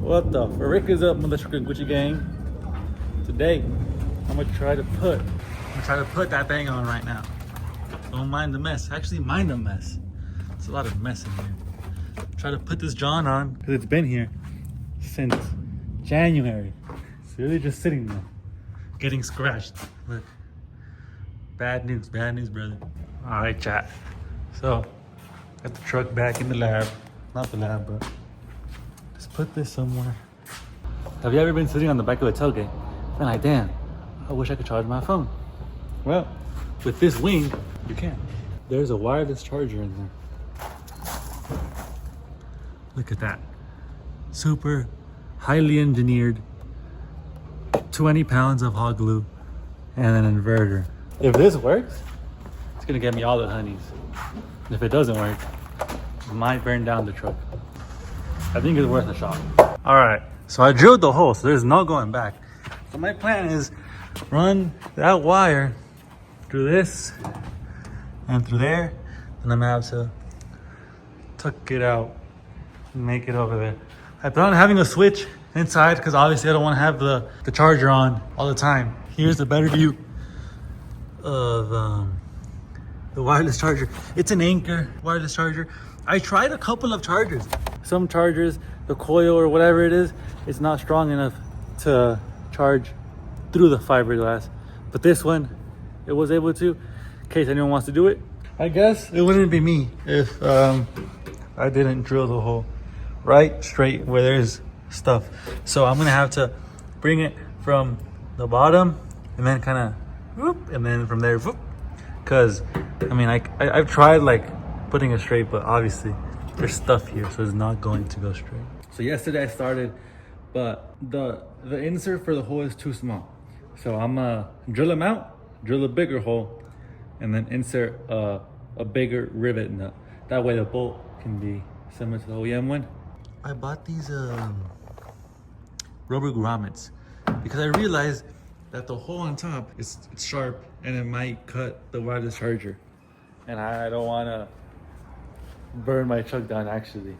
What the frick is up, Motherfucking Gucci gang? Today, I'm gonna try to put that thing on right now. Don't mind the mess. Actually, mind the mess. There's a lot of mess in here. Try to put this John on because it's been here since January. It's really just sitting there, getting scratched. Look, bad news, brother. All right, chat. So, got the truck back in the lab. Not the lab, but just put this somewhere. Have you ever been sitting on the back of a tailgate and like, damn, I wish I could charge my phone? Well, with this wing, you can. There's a wireless charger in there. Look at that. Super highly engineered, 20 pounds of hot glue and an inverter. If this works, it's gonna get me all the honeys. If it doesn't work, it might burn down the truck. I think it's worth a shot. All right, so I drilled the hole, so there's no going back. So my plan is run that wire through this and through there, and I'm gonna have to tuck it out and make it over there. I plan on having a switch inside because obviously I don't want to have the charger on all the time. Here's the better view of the wireless charger. It's an Anchor wireless charger. I tried a couple of chargers. Some chargers, the coil or whatever it is, it's not strong enough to charge through the fiberglass. But this one, it was able to, in case anyone wants to do it. I guess it wouldn't be me if I didn't drill the hole right straight where there's stuff. So I'm gonna have to bring it from the bottom and then kind of whoop, and then from there whoop. Cause I mean, I've tried like putting it straight, but obviously there's stuff here, so it's not going to go straight. So yesterday I started, but the insert for the hole is too small. So I'm gonna drill them out, drill a bigger hole, and then insert a bigger rivet nut. That way the bolt can be similar to the OEM one. I bought these rubber grommets because I realized that the hole on top is sharp and it might cut the wireless charger. And I don't want to burn my truck down actually.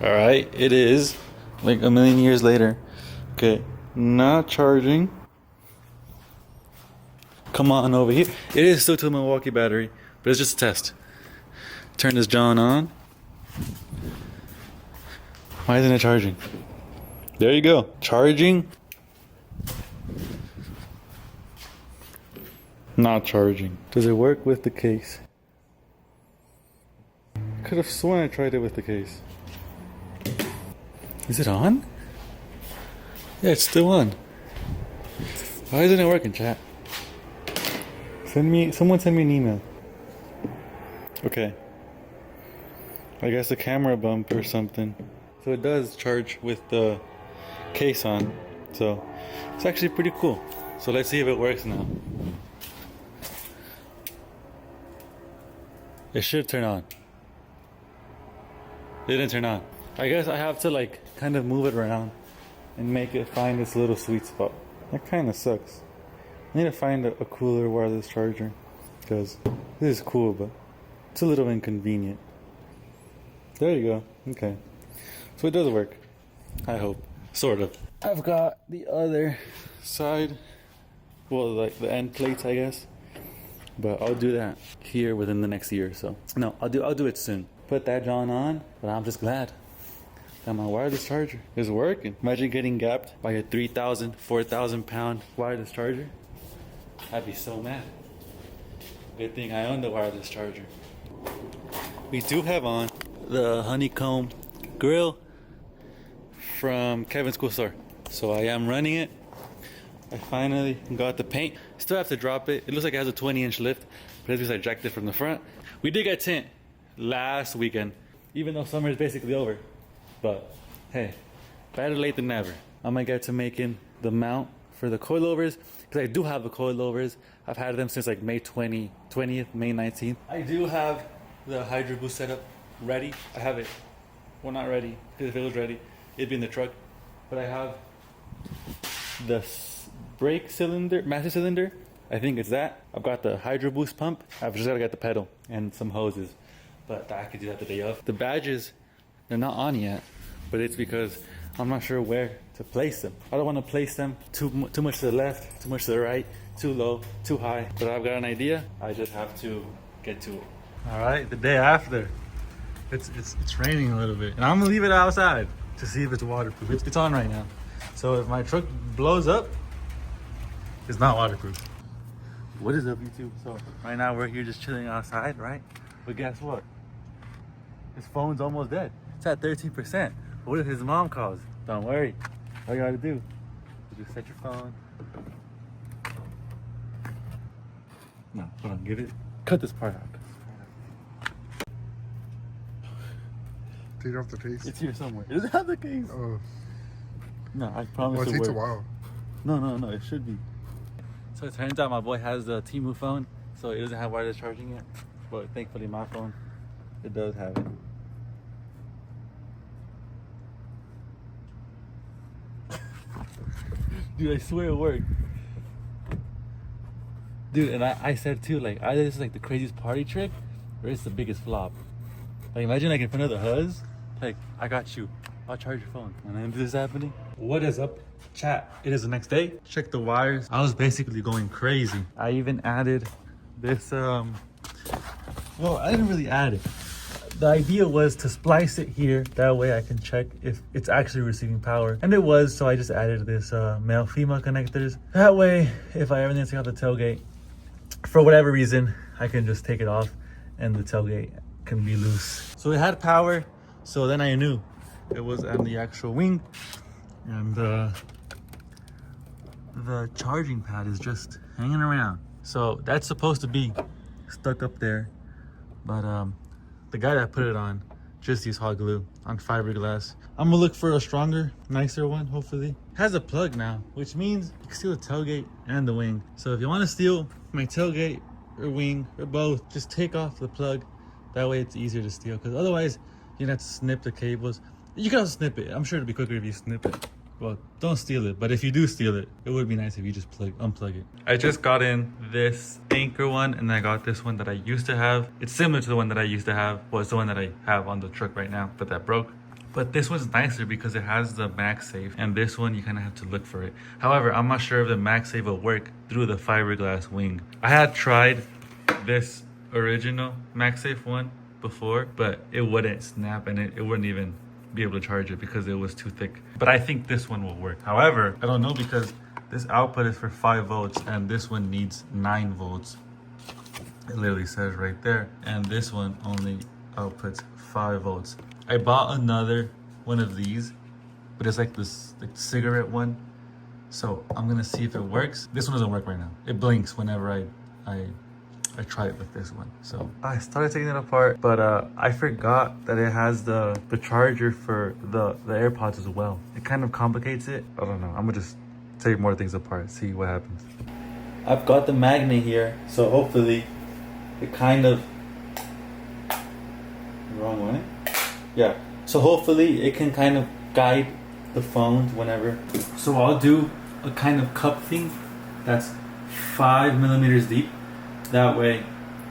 All right, it is like a million years later. Okay, not charging. Come on over here. It is still to the Milwaukee battery, but it's just a test. Turn this John on. Why isn't it charging? There you go, charging. Not charging. Does it work with the case? Could have sworn I tried it with the case. Is it on? Yeah, it's still on. Why isn't it working, chat? Someone send me an email. Okay. I guess a camera bump or something. So it does charge with the case on. So it's actually pretty cool. So let's see if it works now. It should turn on. It didn't turn on. I guess I have to like kind of move it around and make it find this little sweet spot. That kind of sucks. I need to find a cooler wireless charger because this is cool, but it's a little inconvenient. There you go. Okay. So it does work. I hope. Sort of. I've got the other side. Well, like the end plates, I guess. But I'll do that here within the next year or so. No, I'll do it soon. Put that John on, but I'm just glad that my wireless charger is working. Imagine getting gapped by a 3,000, 4,000 pound wireless charger. I'd be so mad. Good thing I own the wireless charger. We do have on the honeycomb grill from Kevin's Cool Store. So I am running it. I finally got the paint. Still have to drop it. It looks like it has a 20-inch lift, but it's because I jacked it from the front. We did get tint last weekend, even though summer is basically over. But hey, better late than never. I'm gonna get to making the mount for the coilovers because I do have the coilovers. I've had them since like May 20th, May 19th. I do have the Hydro Boost setup ready. I have it. Well, not ready because if it was ready, it'd be in the truck. But I have the brake cylinder, master cylinder. I think it's that. I've got the Hydro Boost pump. I've just gotta get the pedal and some hoses. But I could do that the day of. The badges, they're not on yet, but it's because I'm not sure where to place them. I don't want to place them too much to the left, too much to the right, too low, too high. But I've got an idea. I just have to get to it. All right, the day after, it's raining a little bit, and I'm gonna leave it outside to see if it's waterproof. It's on right now. So if my truck blows up, it's not waterproof. What is up, YouTube? So right now we're here just chilling outside, right? But guess what? His phone's almost dead. It's at 13%. What if his mom calls? Don't worry. All you gotta do is just set your phone. No, hold on, get it. Cut this part out. Take off the case. It's here somewhere. Does it have the case? Oh. No, I promise Well, it takes a work. while. No, it should be. So it turns out my boy has the Temu phone, so it doesn't have wireless charging yet. But thankfully my phone, it does have it. Dude, I swear it worked. Dude, and I said too, like, either this is like the craziest party trick or it's the biggest flop. Like, imagine like in front of the huzz, like, I got you, I'll charge your phone. And then this is happening. What is up, chat? It is the next day. Check the wires. I was basically going crazy. I even added this, well, I didn't really add it. The idea was to splice it here. That way I can check if it's actually receiving power. And it was, so I just added this male-female connectors. That way, if I ever need to take out the tailgate, for whatever reason, I can just take it off and the tailgate can be loose. So it had power, so then I knew it was on the actual wing. And the charging pad is just hanging around. So that's supposed to be stuck up there. But the guy that put it on just used hot glue on fiberglass. I'm gonna look for a stronger, nicer one, hopefully. It has a plug now, which means you can steal the tailgate and the wing. So if you want to steal my tailgate or wing or both, just take off the plug. That way it's easier to steal, because otherwise you're gonna have to snip the cables. You can also snip it. I'm sure it'll be quicker if you snip it. Well, don't steal it, but if you do steal it, it would be nice if you just unplug it. I just got in this Anchor one, and I got this one that I used to have. It's similar to the one that I used to have. Well, it's the one that I have on the truck right now, but that broke. But this one's nicer because it has the MagSafe, and this one you kind of have to look for it. However, I'm not sure if the MagSafe will work through the fiberglass wing. I had tried this original MagSafe one before, but it wouldn't snap, and it wouldn't even be able to charge it because it was too thick. But I think this one will work. However, I don't know, because this output is for 5 volts and this one needs 9 volts. It literally says right there. And this one only outputs 5 volts. I bought another one of these, but it's like this cigarette one. So I'm gonna see if it works. This one doesn't work right now. It blinks whenever I try it with this one. So I started taking it apart, but I forgot that it has the charger for the AirPods as well. It kind of complicates it. I don't know. I'm gonna just take more things apart, see what happens. I've got the magnet here, so hopefully it kind of... Wrong way? Yeah. So hopefully it can kind of guide the phones whenever. So I'll do a kind of cup thing that's 5 millimeters deep. That way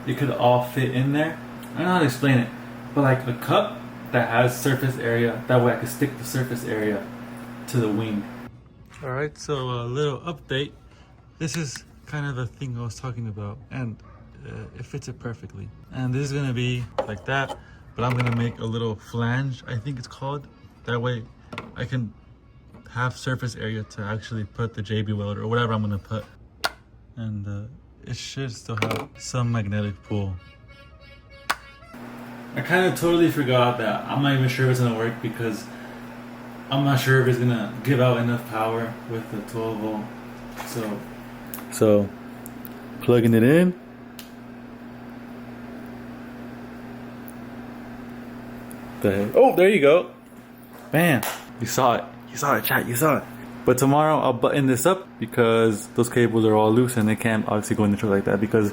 it could all fit in there. I don't know how to explain it, but like a cup that has surface area. That way I could stick the surface area to the wing. All right, so a little update. This is kind of the thing I was talking about, and it fits it perfectly. And this is gonna be like that, but I'm gonna make a little flange, I think it's called. That way I can have surface area to actually put the JB welder or whatever I'm gonna put. And it should still have some magnetic pull. I kind of totally forgot that. I'm not even sure if it's gonna work because I'm not sure if it's gonna give out enough power with the 12 volt. So plugging it in. Oh, there you go. Bam. You saw it. You saw it, chat. You saw it. But tomorrow I'll button this up because those cables are all loose and they can't obviously go in the truck like that, because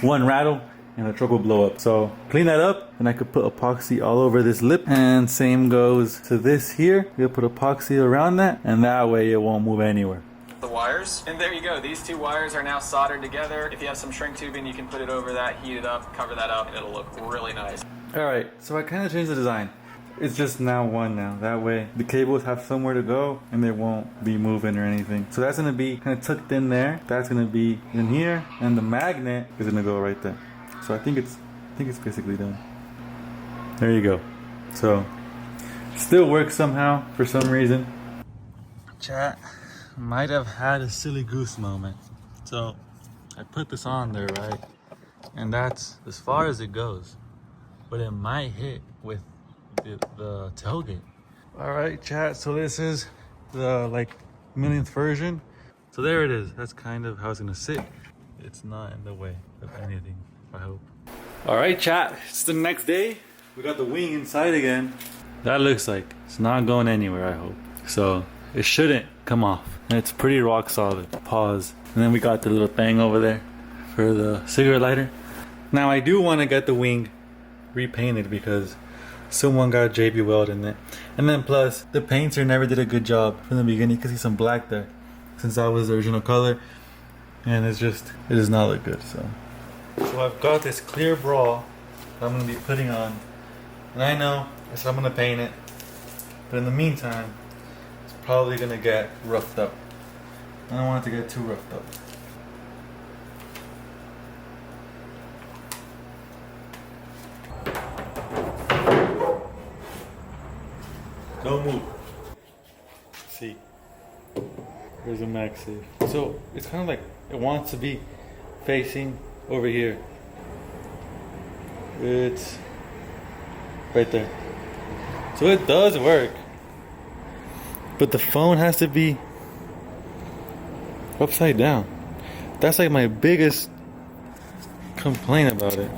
one rattle and the truck will blow up. So clean that up, and I could put epoxy all over this lip, and same goes to this here. We'll put epoxy around that, and that way it won't move anywhere. The wires, and there you go. These two wires are now soldered together. If you have some shrink tubing, you can put it over that, heat it up, cover that up, and it'll look really nice. All right, so I kind of changed the design. It's just now one now. That way the cables have somewhere to go and they won't be moving or anything. So that's gonna be kind of tucked in there. That's gonna be in here, and the magnet is gonna go right there. So I think it's basically done. There you go. So still works somehow for some reason. Chat might have had a silly goose moment. So I put this on there, right? And that's as far as it goes. But it might hit with the tailgate. All right, chat. So this is the like millionth version. So there it is. That's kind of how it's gonna sit. It's not in the way of anything, I hope. All right, chat. It's the next day. We got the wing inside again. That looks like it's not going anywhere, I hope. So it shouldn't come off. And it's pretty rock solid. Pause. And then we got the little thing over there for the cigarette lighter. Now I do want to get the wing repainted because someone got JB Weld in it. And then plus, the painter never did a good job from the beginning. You can see some black there since that was the original color. And it does not look good. So I've got this clear bra that I'm going to be putting on. And I know I said I'm going to paint it. But in the meantime, it's probably going to get roughed up. I don't want it to get too roughed up. Don't move. See, there's a MagSafe. So it's kind of like it wants to be facing over here. It's right there. So it does work, but the phone has to be upside down. That's like my biggest complaint about it.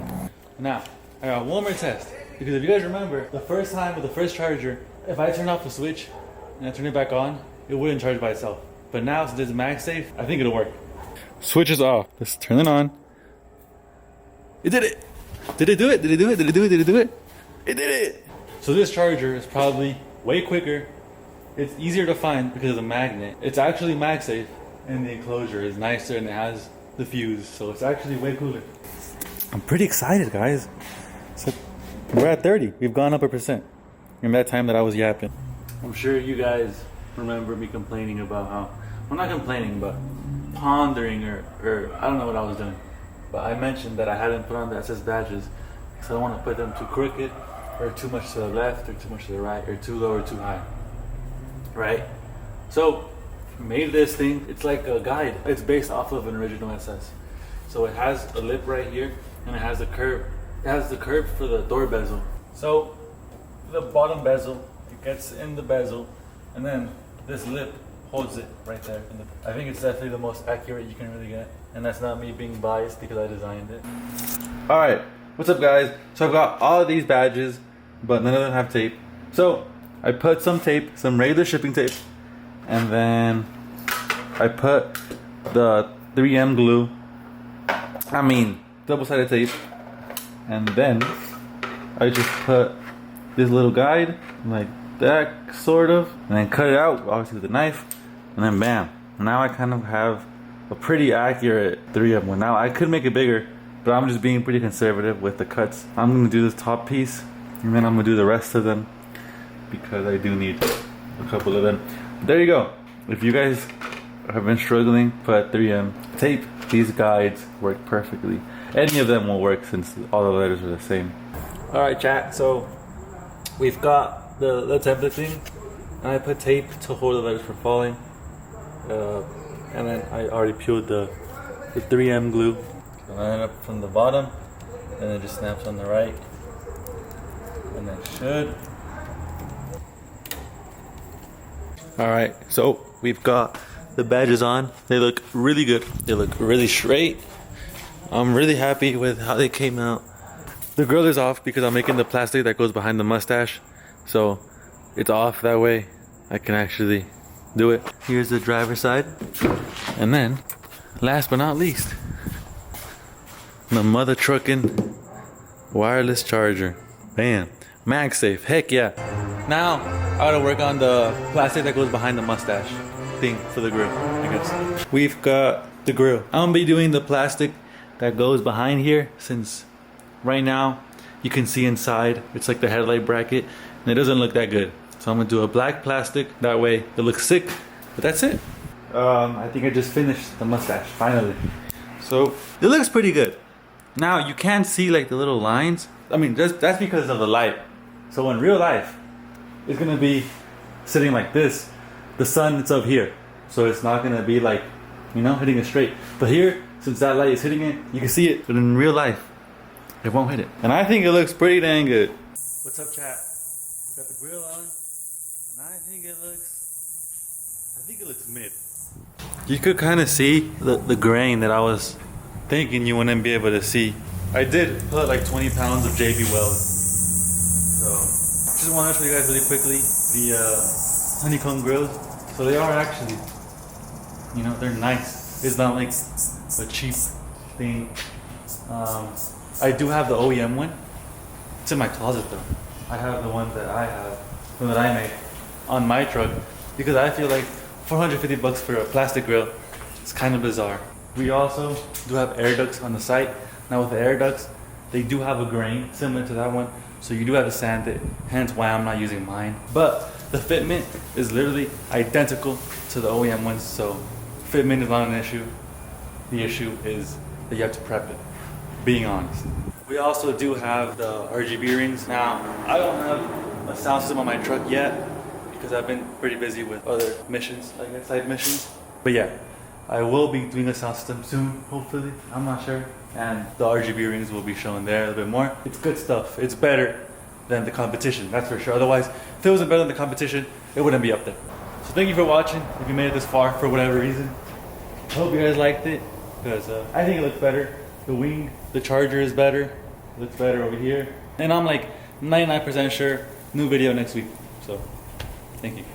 Now, I got one more test. Because if you guys remember, the first time with the first charger, if I turn off the switch and I turn it back on, it wouldn't charge by itself. But now since it's MagSafe, I think it'll work. Switch is off. Let's turn it on. It did it! Did it do it? Did it do it? Did it do it? Did it do it? It did it! So this charger is probably way quicker. It's easier to find because of the magnet. It's actually MagSafe, and the enclosure is nicer and it has the fuse. So it's actually way cooler. I'm pretty excited, guys. So we're at 30. We've gone up 1%. In that time that I was yapping. I'm sure you guys remember me complaining about how, well, not complaining, but pondering or I don't know what I was doing. But I mentioned that I hadn't put on the SS badges because I don't want to put them too crooked or too much to the left or too much to the right or too low or too high. Right? So, made this thing. It's like a guide. It's based off of an original SS. So it has a lip right here and it has a curve. It has the curve for the door bezel. So the bottom bezel, it gets in the bezel, and then this lip holds it right there. I think it's definitely the most accurate you can really get. And that's not me being biased because I designed it. Alright, what's up guys? So I've got all of these badges, but none of them have tape. So I put some tape, some regular shipping tape, and then I put the 3M glue, double-sided tape, and then I just put this little guide like that, sort of, and then cut it out, obviously with a knife, and then bam. Now I kind of have a pretty accurate 3M one. Now I could make it bigger, but I'm just being pretty conservative with the cuts. I'm gonna do this top piece, and then I'm gonna do the rest of them because I do need a couple of them. But there you go. If you guys have been struggling, put 3M tape. These guides work perfectly. Any of them will work since all the letters are the same. All right, chat. So we've got the template thing, and I put tape to hold the letters from falling. And then I already peeled the 3M glue. So I line up from the bottom, and it just snaps on the right, and that should. All right, so we've got the badges on. They look really good. They look really straight. I'm really happy with how they came out. The grill is off because I'm making the plastic that goes behind the mustache. So it's off that way I can actually do it. Here's the driver's side. And then, last but not least, the mother trucking wireless charger. Bam. MagSafe. Heck yeah. Now, I gotta work on the plastic that goes behind the mustache thing for the grill, I guess. We've got the grill. I'm gonna be doing the plastic that goes behind here, since right now you can see inside. It's like the headlight bracket, and it doesn't look that good. So I'm gonna do a black plastic. That way it looks sick. But that's it. I think I just finished the mustache finally. So it looks pretty good. Now you can see like the little lines. I mean, that's because of the light. So in real life, it's gonna be sitting like this. The sun, it's up here, so it's not gonna be like, you know, hitting it straight. But here, since that light is hitting it, you can see it. But in real life, it won't hit it. And I think it looks pretty dang good. What's up, chat? We got the grill on, and I think it looks mid. You could kind of see the grain that I was thinking you wouldn't be able to see. I did put like 20 pounds of JB Weld. So just want to show you guys really quickly the honeycomb grills. So they are actually, you know, they're nice. It's not like a cheap thing. I do have the OEM one. It's in my closet though. I have the one that I have, the one that I made on my truck, because I feel like 450 bucks for a plastic grill, it's kind of bizarre. We also do have air ducts on the site. Now with the air ducts, they do have a grain similar to that one, so you do have to sand it, hence why I'm not using mine. But the fitment is literally identical to the OEM ones, so fitment is not an issue. The issue is that you have to prep it, being honest. We also do have the RGB rings. Now, I don't have a sound system on my truck yet because I've been pretty busy with other missions, I guess, side missions. But yeah, I will be doing a sound system soon, hopefully. I'm not sure. And the RGB rings will be shown there a little bit more. It's good stuff. It's better than the competition, that's for sure. Otherwise, if it wasn't better than the competition, it wouldn't be up there. So thank you for watching. If you made it this far for whatever reason, I hope you guys liked it, because I think it looks better. The wing, the charger is better. It looks better over here. And I'm like 99% sure, new video next week. So, thank you.